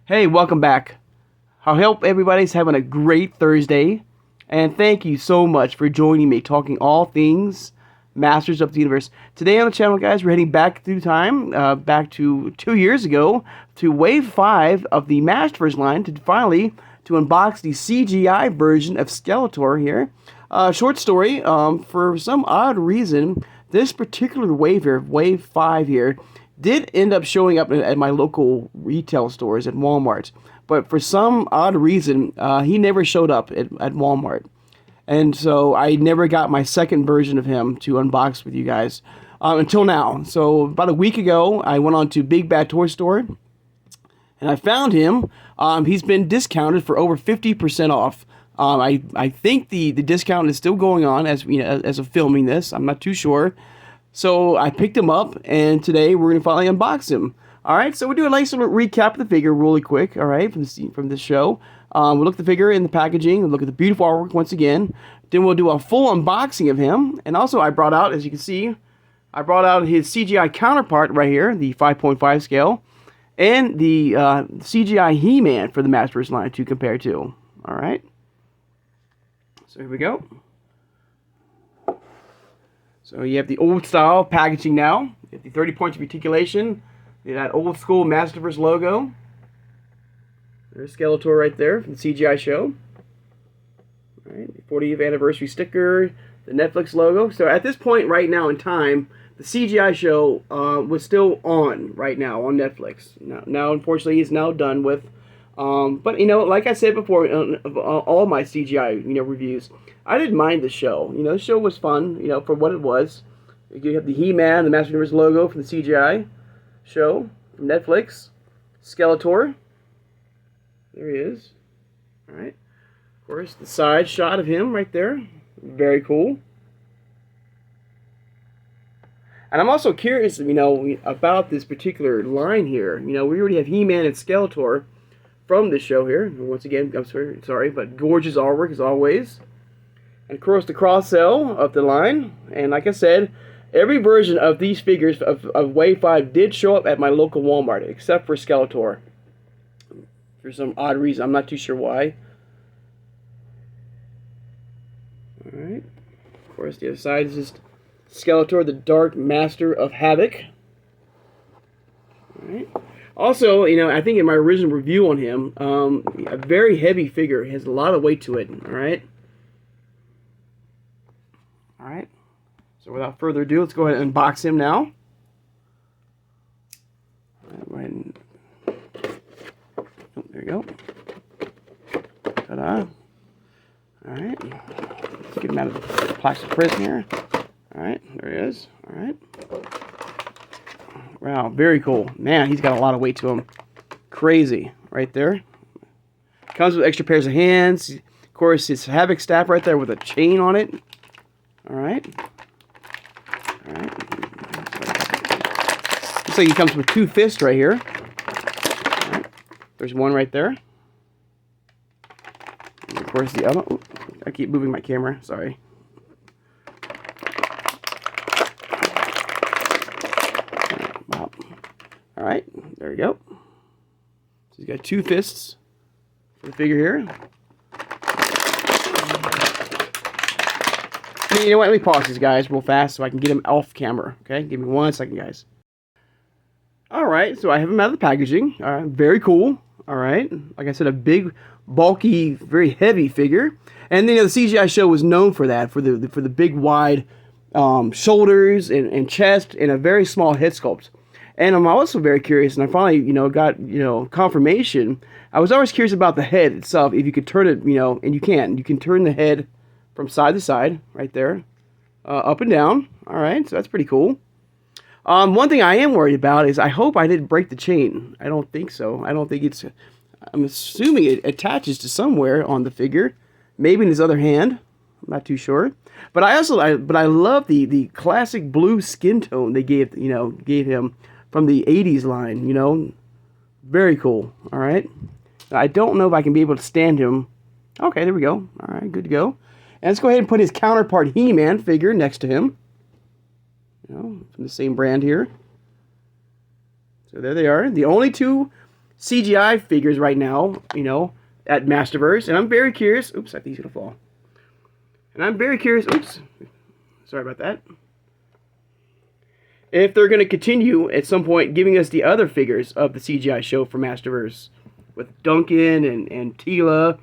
Hey, welcome back. I hope everybody's having a great Thursday, and thank you so much for joining me talking all things Masters of the Universe. Today on the channel, guys, we're heading back through time, back to 2 years ago, to Wave 5 of the MasterVerse line, to finally to unbox the CGI version of Skeletor here. Short story, for some odd reason, this particular wave here, Wave 5 here, did end up showing up at my local retail stores at Walmart. But for some odd reason, he never showed up at Walmart. And so I never got my second version of him to unbox with you guys until now. So about a week ago, I went on to Big Bad Toy Store and I found him. He's been discounted for over 50% off. I think the discount is still going on as of filming this. I'm not too sure. So I picked him up, and today we're going to finally unbox him. All right, so we'll do a nice little recap of the figure really quick, all right, from this show. We'll look at the figure in the packaging, we'll look at the beautiful artwork once again. Then we'll do a full unboxing of him. And also I brought out, as you can see, I brought out his CGI counterpart right here, the 5.5 scale, and the CGI He-Man for the MasterVerse line to compare to. All right, so here we go. So you have the old style packaging now. You have the 30 points of articulation. That old school MasterVerse logo. There's Skeletor right there from the CGI show. All right, the 40th anniversary sticker, the Netflix logo. So at this point right now in time, the CGI show was still on right now on Netflix. Now unfortunately, it's now done with. But like I said before, all my CGI reviews, I didn't mind the show. The show was fun. For what it was. You have the He-Man, the MasterVerse logo from the CGI show from Netflix. Skeletor. There he is. All right. Of course, the side shot of him right there. Very cool. And I'm also curious, about this particular line here. We already have He-Man and Skeletor from this show here. Once again, I'm sorry, but gorgeous artwork as always. And of course, the cross-sell of the line. And like I said, every version of these figures of Wave 5 did show up at my local Walmart, except for Skeletor. For some odd reason. I'm not too sure why. Alright. Of course, the other side is just Skeletor, the Dark Master of Havoc. Alright. Also, I think in my original review on him, a very heavy figure. He has a lot of weight to it. Alright. Alright. So without further ado, let's go ahead and unbox him now. Go ahead and... Oh, there you go. Ta-da. Alright. Let's get him out of the plastic prison here. Alright, there he is. Alright. Wow, very cool. Man, he's got a lot of weight to him. Crazy. Right there. Comes with extra pairs of hands. Of course, his Havoc staff right there with a chain on it. Alright. Alright. Looks like he comes with 2 fists right here. Alright. There's one right there. And of course, the other. Oops, I keep moving my camera. Sorry. Alright, there we go. So he's got 2 fists for the figure here. You know what? Let me pause these guys real fast so I can get him off camera. Okay, give me 1 second, guys. Alright, so I have him out of the packaging. Alright, very cool. Alright, like I said, a big, bulky, very heavy figure. And then the CGI show was known for that, for the big, wide shoulders and chest and a very small head sculpt. And I'm also very curious, and I finally, got, confirmation. I was always curious about the head itself, if you could turn it, and you can turn the head from side to side, right there, up and down. All right, so that's pretty cool. One thing I am worried about is I hope I didn't break the chain. I don't think so. I don't think it's, I'm assuming it attaches to somewhere on the figure, maybe in his other hand. I'm not too sure. But I love the classic blue skin tone they gave him from the 80s line, Very cool, all right? I don't know if I can be able to stand him. Okay, there we go. All right, good to go. And let's go ahead and put his counterpart He-Man figure next to him. From the same brand here. So there they are. The only two CGI figures right now, you know, at MasterVerse, and I'm very curious. Oops, I think he's gonna fall. And I'm very curious. Oops, sorry about that. If they're going to continue at some point giving us the other figures of the CGI show for MasterVerse with Duncan and Tila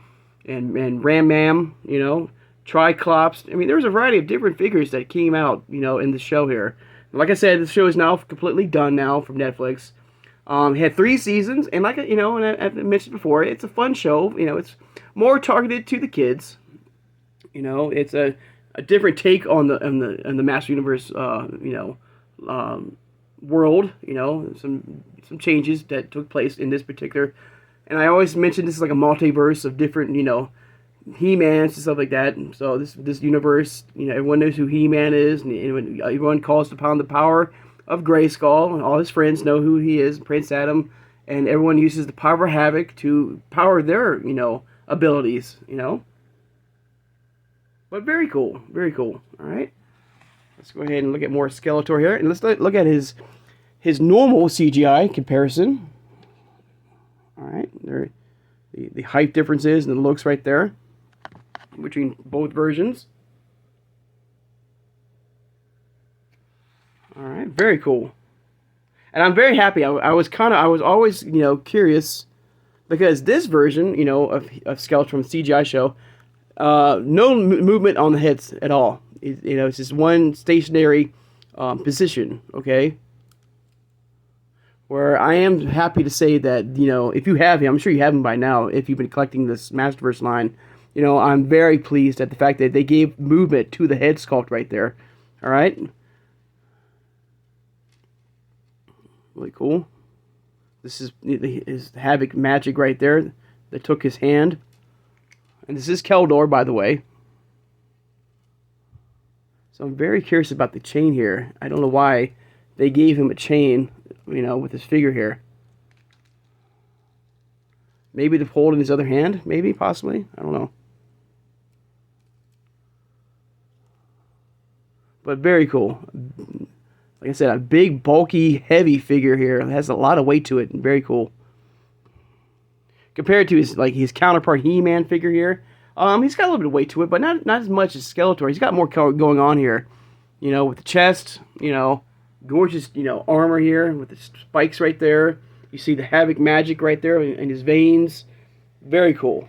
and Ram Mam, you know, Triclops. I mean, there's a variety of different figures that came out, you know, in the show here. Like I said, the show is now completely done now from Netflix. It had 3 seasons, and like you know, and I mentioned before, it's a fun show. You know, it's more targeted to the kids. You know, it's a different take on the Master Universe. You know. World, you know, some changes that took place in this particular, and I always mention this is like a multiverse of different, you know, He-Mans and stuff like that. And so this universe, you know, everyone knows who He-Man is, and everyone calls upon the power of Grayskull, and all his friends know who he is, Prince Adam, and everyone uses the power of Havoc to power their, you know, abilities, you know. But very cool, very cool. All right. Let's go ahead and look at more Skeletor here, and let's look at his normal CGI comparison. All right, there, the height differences and the looks right there between both versions. All right, very cool, and I'm very happy. I was always, you know, curious because this version, you know, of Skeletor from the CGI show, no movement on the heads at all. You know, it's just one stationary position, okay? Where I am happy to say that, you know, if you have him, I'm sure you have him by now, if you've been collecting this MasterVerse line, you know, I'm very pleased at the fact that they gave movement to the head sculpt right there, all right? Really cool. This is his Havoc magic right there that took his hand. And this is Keldor, by the way. So I'm very curious about the chain here. I don't know why they gave him a chain, you know, with his figure here. Maybe to hold in his other hand, maybe, possibly. I don't know. But very cool. Like I said, a big, bulky, heavy figure here. It has a lot of weight to it. Very cool. Compared to his counterpart He-Man figure here. He's got a little bit of weight to it, but not as much as Skeletor. He's got more going on here, you know, with the chest, you know, gorgeous, you know, armor here with the spikes right there. You see the Havoc magic right there in his veins. Very cool.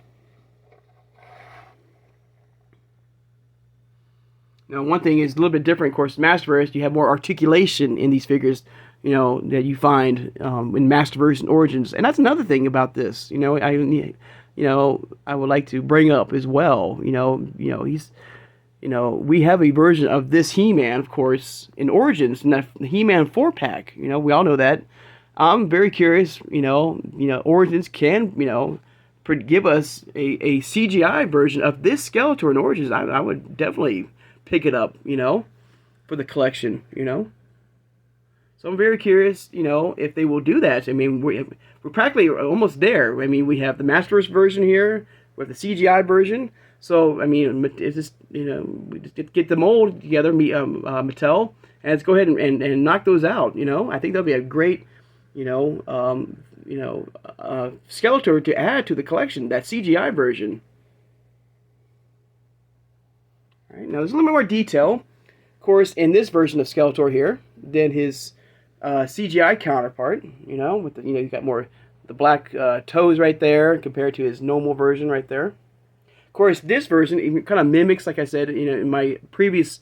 Now, one thing is a little bit different, of course. MasterVerse, you have more articulation in these figures, you know, that you find in MasterVerse and Origins, and that's another thing about this. You know, I would like to bring up as well. You know, he's, you know, we have a version of this He-Man, of course, in Origins, and that He-Man 4-pack. You know, we all know that. I'm very curious. You know, Origins can, you know, give us a CGI version of this Skeletor in Origins. I would definitely pick it up, you know, for the collection. You know. So I'm very curious, you know, if they will do that. I mean, we're practically almost there. I mean, we have the MasterVerse version here with the CGI version. So, I mean, it's just, you know, we just get the mold together, Mattel, and let's go ahead and knock those out. You know, I think that'll be a great, you know, Skeletor to add to the collection, that CGI version. All right, now there's a little bit more detail, of course, in this version of Skeletor here than his CGI counterpart, you know, with the, you know, you got more the black toes right there compared to his normal version right there. Of course, this version even kind of mimics, like I said, you know, in my previous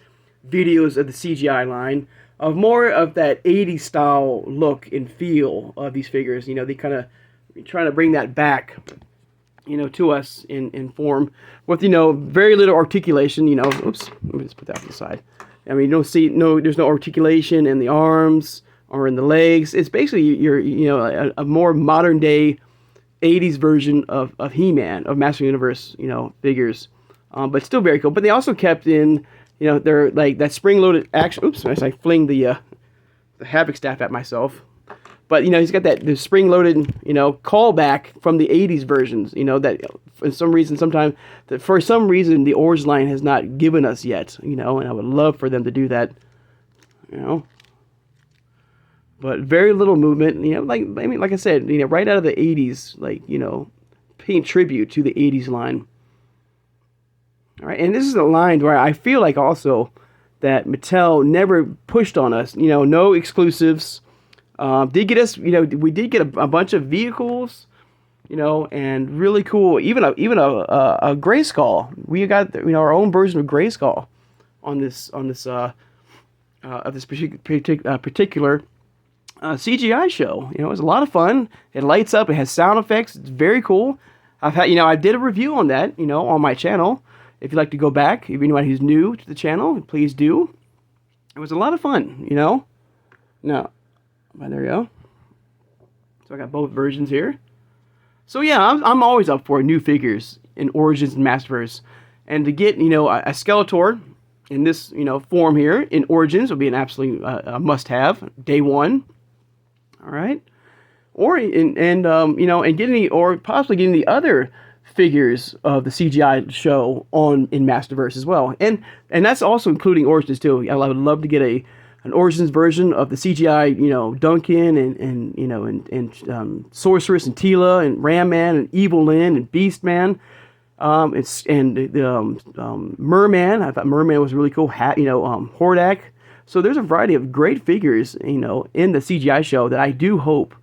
videos of the CGI line, of more of that 80s style look and feel of these figures. You know, they kind of trying to bring that back, you know, to us in form with, you know, very little articulation. You know, oops, let me just put that to the side. I mean, you don't see there's no articulation in the arms or in the legs. It's basically you know, a more modern day 80s version of He-Man, of Master Universe, you know, figures, but still very cool. But they also kept in, you know, they're like that spring-loaded action. Oops, I fling the Havoc staff at myself. But, you know, he's got the spring-loaded, you know, callback from the 80s versions, you know, that for some reason the Origins line has not given us yet, you know, and I would love for them to do that, you know. but very little movement. You know, like I mean, like I said, you know, right out of the '80s, like you know, paying tribute to the '80s line. All right, and this is a line where I feel like also that Mattel never pushed on us. You know, no exclusives. Did get us, you know, we did get a bunch of vehicles, you know, and really cool. Even a Grayskull. We got, you know, our own version of Grayskull on this of this particular CGI show. You know, it was a lot of fun. It lights up. It has sound effects. It's very cool. I've had, you know, I did a review on that, you know, on my channel. If you'd like to go back, if anyone who's new to the channel, please do. It was a lot of fun, you know. Now, there we go. So I got both versions here. So yeah, I'm always up for new figures in Origins and MasterVerse, and to get, you know, a Skeletor in this, you know, form here in Origins would be an absolute must-have day one. All right, or you know, and getting or possibly getting the other figures of the CGI show in MasterVerse as well, and that's also including Origins too. I would love to get an Origins version of the CGI, you know, Duncan and you know and Sorceress and Tila and Ram Man and Evil Lyn and Beast Man, Merman. I thought Merman was really cool. You know, Hordak. So there's a variety of great figures, you know, in the CGI show that I do hope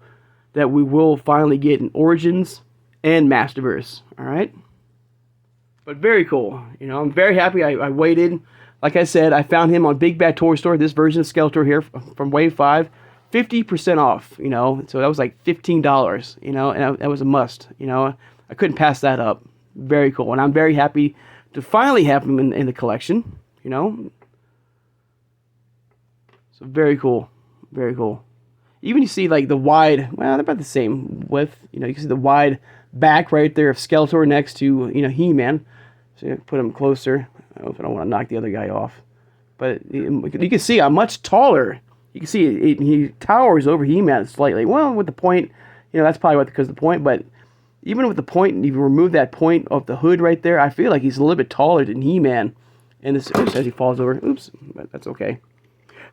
that we will finally get in Origins and MasterVerse. All right, but very cool. You know, I'm very happy I waited. Like I said, I found him on Big Bad Toy Store. This version of Skeletor here from Wave 5, 50% off. You know, so that was like $15. You know, and that was a must. You know, I couldn't pass that up. Very cool, and I'm very happy to finally have him in the collection. You know, so very cool, very cool. Even you see like the wide, well, they're about the same width. You know, you can see the wide back right there of Skeletor next to, you know, He-Man. So you put him closer. I don't want to knock the other guy off, but you can see I'm much taller. You can see he towers over He-Man slightly. Well, with the point, you know, that's probably because of the point. But even with the point, if you remove that point of the hood right there, I feel like he's a little bit taller than He-Man. And this, oops, as he falls over, oops, but that's okay.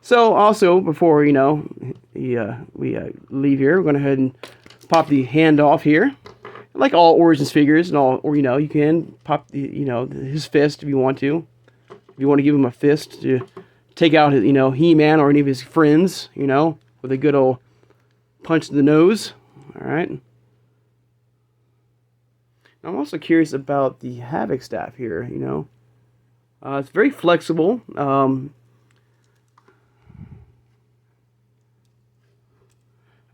So also before, you know, we leave here, we're going to go ahead and pop the hand off here. Like all Origins figures and all, or, you know, you can pop the, you know, his fist if you want to. If you want to give him a fist to take out his, you know, He-Man or any of his friends, you know, with a good old punch to the nose. All right. I'm also curious about the Havoc staff here, you know. It's very flexible.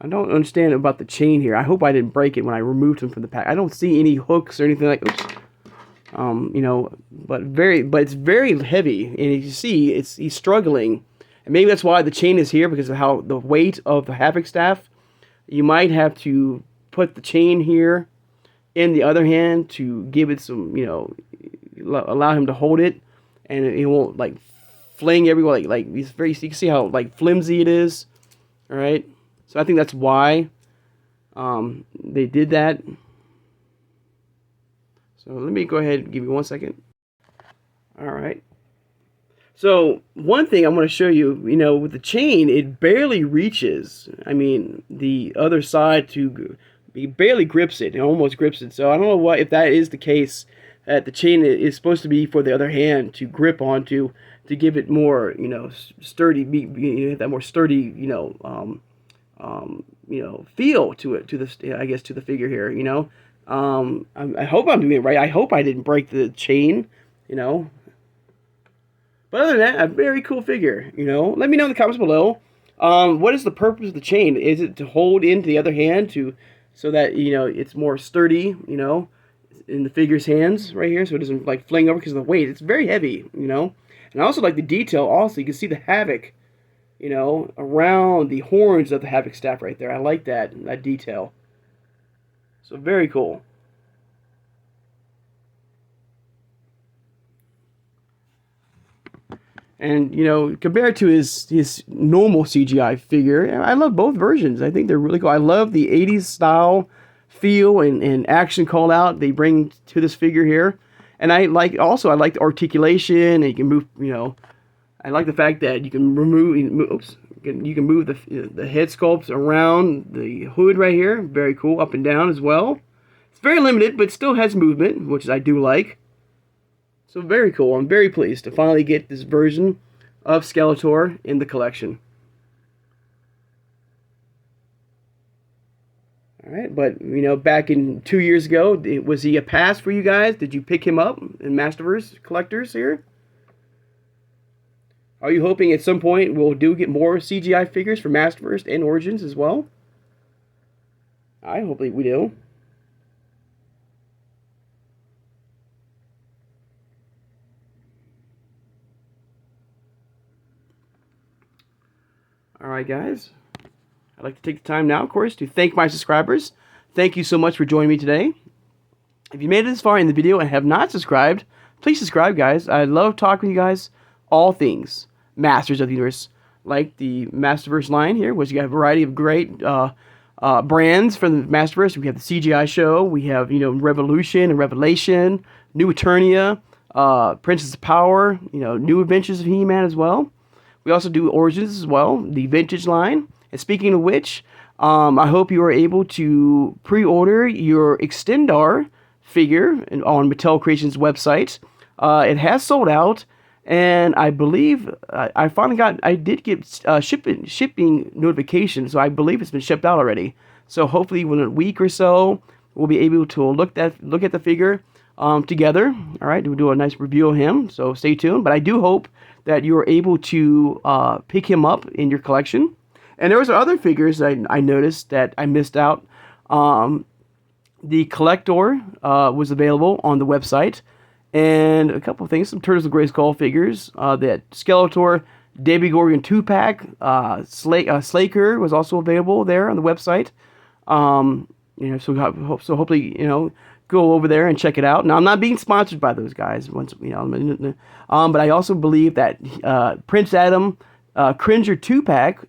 I don't understand about the chain here. I hope I didn't break it when I removed him from the pack. I don't see any hooks or anything like. Oops. You know, but it's very heavy, and as you see, he's struggling, and maybe that's why the chain is here because of how the weight of the Havoc staff. You might have to put the chain here in the other hand to give it some, you know, allow him to hold it, and it won't like fling everywhere. Like it's very. You can see how like flimsy it is. All right. So I think that's why they did that. So let me go ahead and give you 1 second. All right. So one thing I'm going to show you, you know, with the chain, it barely reaches. I mean, the other side it barely grips it. It almost grips it. So I don't know if that is the case. That the chain is supposed to be for the other hand to grip onto to give it more, you know, sturdy. You know, that more sturdy, you know, feel to it, to the, I guess, to the figure here, you know. I hope I'm doing it right. I hope I didn't break the chain, you know. But other than that, a very cool figure, you know. Let me know in the comments below. What is the purpose of the chain? Is it to hold into the other hand so that, you know, it's more sturdy, you know, in the figure's hands right here, so it doesn't like fling over because of the weight. It's very heavy, you know. And I also like the detail. Also, you can see the Havoc, you know, around the horns of the Havoc staff right there. I like that detail. So very cool. And, you know, compared to his normal CGI figure, I love both versions. I think they're really cool. I love the 80s style feel and action call out they bring to this figure here. And I like the articulation, and you can move, you know. I like the fact that you can remove, oops, You can move the head sculpts around the hood right here. Very cool, up and down as well. It's very limited, but still has movement, which I do like. So very cool. I'm very pleased to finally get this version of Skeletor in the collection. Alright, but, you know, back in 2 years ago, was he a pass for you guys? Did you pick him up in MasterVerse collectors here? Are you hoping at some point we'll get more CGI figures for MasterVerse and Origins as well? I hope we do. Alright guys, I'd like to take the time now, of course, to thank my subscribers. Thank you so much for joining me today. If you made it this far in the video and have not subscribed, please subscribe, guys. I love talking to you guys all things Masters of the Universe, like the MasterVerse line here, which you got a variety of great brands from the MasterVerse. We have the CGI show, we have, you know, Revolution and Revelation, New Eternia, Princess of Power, you know, New Adventures of He-Man as well. We also do Origins as well, the vintage line. And speaking of which, I hope you are able to pre-order your Extendar figure on Mattel Creations website. It has sold out, and I believe I did get shipping notification, so I believe it's been shipped out already. So hopefully within a week or so, we'll be able to look at the figure together. All right, we'll do a nice review of him, so stay tuned. But I do hope that you're able to pick him up in your collection. And there was other figures I noticed that I missed out. The Collector was available on the website, and a couple of things, some Turtles of Grayskull figures. That Skeletor, Demogorgon 2-pack, Slaker was also available there on the website. You know, so hopefully, you know, go over there and check it out. Now, I'm not being sponsored by those guys, once you know, but I also believe that Prince Adam Cringer 2-pack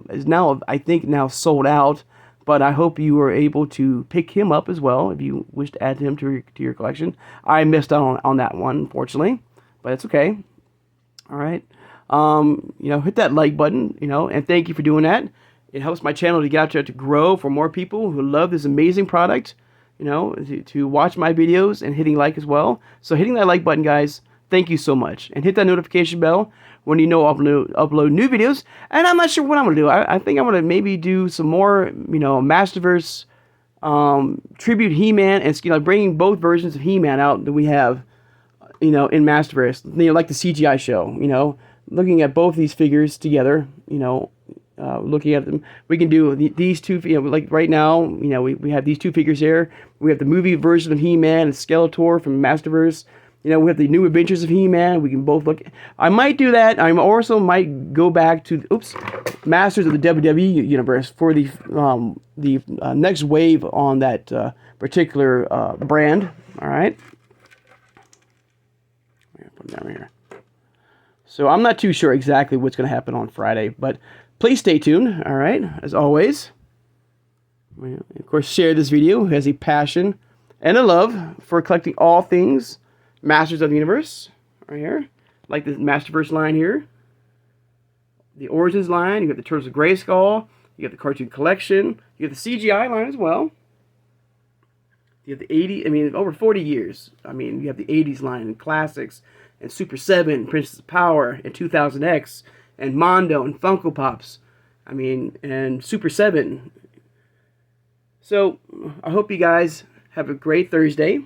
is now, I think, now sold out. But I hope you are able to pick him up as well if you wish to add him to your collection. I missed out on that one, unfortunately, but it's okay. All right, you know, hit that like button, you know, and thank you for doing that. It helps my channel to get out there to grow for more people who love this amazing product. You know, to watch my videos and hitting like as well. So hitting that like button, guys, thank you so much. And hit that notification bell when you know I'll upload new videos. And I'm not sure what I'm going to do. I think I'm going to maybe do some more, you know, MasterVerse tribute He-Man, and, you know, bringing both versions of He-Man out that we have, you know, in MasterVerse. You know, like the CGI show, you know, looking at both these figures together, you know, looking at them. We can do these two, you know, like right now, you know, we have these two figures here. We have the movie version of He-Man and Skeletor from MasterVerse. You know, we have the New Adventures of He-Man. We can both look. I might do that. I also might go back to, Masters of the WWE Universe for the next wave on that particular brand. All right. Put it down here. So I'm not too sure exactly what's going to happen on Friday, but please stay tuned. All right, as always. Of course, share this video who has a passion and a love for collecting all things Masters of the Universe, right here, like the MasterVerse line here, the Origins line. You got the Turtles of Grayskull, you got the Cartoon Collection, you got the CGI line as well. You have the 80, I mean, over 40 years. I mean, you have the 80s line and classics, and Super 7, Princess of Power, and 2000X, and Mondo, and Funko Pops. I mean, and Super 7. So, I hope you guys have a great Thursday.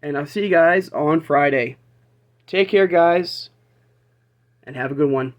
And I'll see you guys on Friday. Take care, guys, and have a good one.